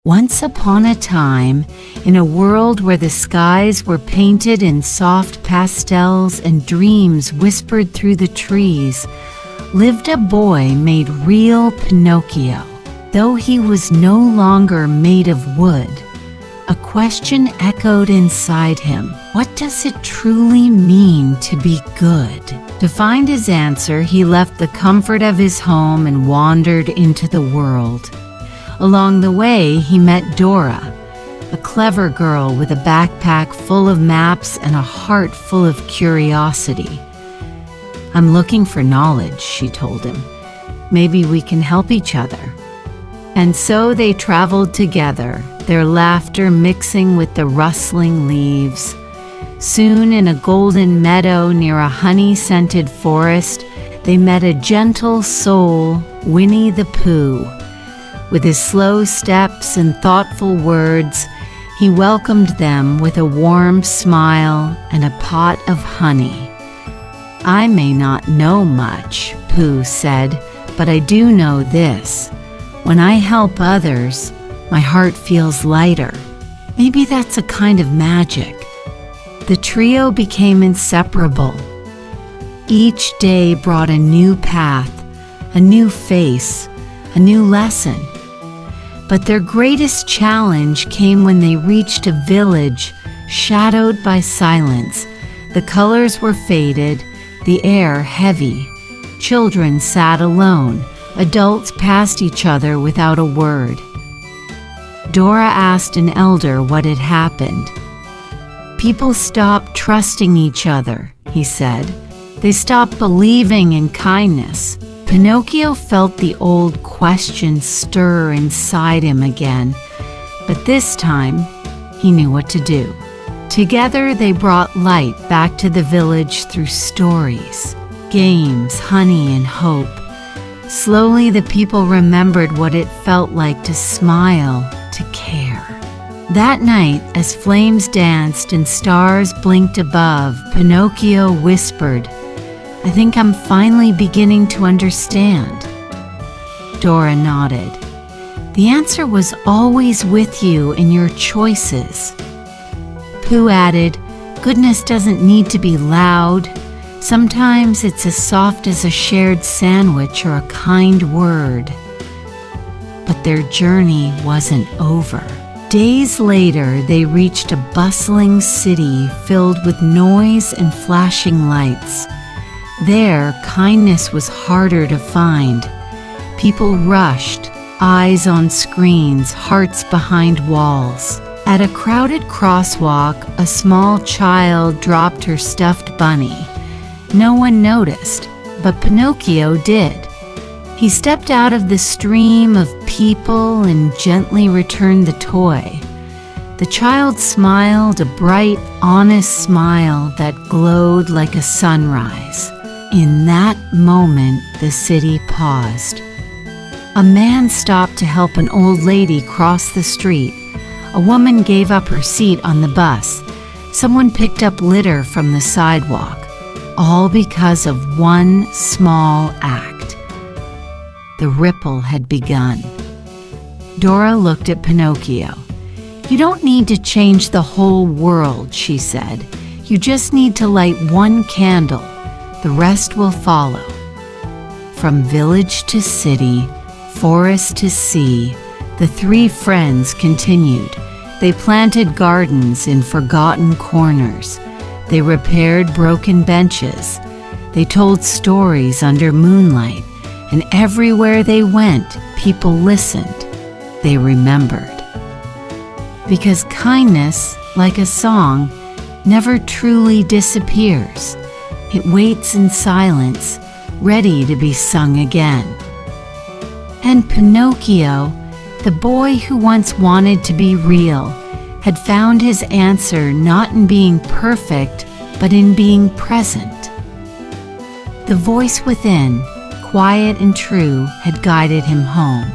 Once upon a time, in a world where the skies were painted in soft pastels and dreams whispered through the trees, lived a boy made real Pinocchio. Though he was no longer made of wood, a question echoed inside him. What does it truly mean to be good? To find his answer, he left the comfort of his home and wandered into the world. Along the way, he met Dora, a clever girl with a backpack full of maps and a heart full of curiosity. "I'm looking for knowledge," she told him. "Maybe we can help each other." And so they traveled together, their laughter mixing with the rustling leaves. Soon, in a golden meadow near a honey-scented forest, they met a gentle soul, Winnie the Pooh. With his slow steps and thoughtful words, he welcomed them with a warm smile and a pot of honey. "I may not know much," Pooh said, "but I do know this. When I help others, my heart feels lighter. Maybe that's a kind of magic." The trio became inseparable. Each day brought a new path, a new face, a new lesson. But their greatest challenge came when they reached a village shadowed by silence. The colors were faded, the air heavy. Children sat alone. Adults passed each other without a word. Dora asked an elder what had happened. "People stopped trusting each other," he said. "They stopped believing in kindness." Pinocchio felt the old question stir inside him again, but this time he knew what to do. Together they brought light back to the village through stories, games, honey, and hope. Slowly the people remembered what it felt like to smile, to care. That night, as flames danced and stars blinked above, Pinocchio whispered, "I think I'm finally beginning to understand." Dora nodded. "The answer was always with you in your choices." Pooh added, "Goodness doesn't need to be loud. Sometimes it's as soft as a shared sandwich or a kind word." But their journey wasn't over. Days later, they reached a bustling city filled with noise and flashing lights. There, kindness was harder to find. People rushed, eyes on screens, hearts behind walls. At a crowded crosswalk, a small child dropped her stuffed bunny. No one noticed, but Pinocchio did. He stepped out of the stream of people and gently returned the toy. The child smiled, a bright, honest smile that glowed like a sunrise. In that moment, the city paused. A man stopped to help an old lady cross the street. A woman gave up her seat on the bus. Someone picked up litter from the sidewalk, all because of one small act. The ripple had begun. Dora looked at Pinocchio. "You don't need to change the whole world," she said. "You just need to light one candle. The rest will follow." From village to city, forest to sea, the three friends continued. They planted gardens in forgotten corners. They repaired broken benches. They told stories under moonlight, and everywhere they went, people listened. They remembered. Because kindness, like a song, never truly disappears. It waits in silence, ready to be sung again. And Pinocchio, the boy who once wanted to be real, had found his answer not in being perfect, but in being present. The voice within, quiet and true, had guided him home.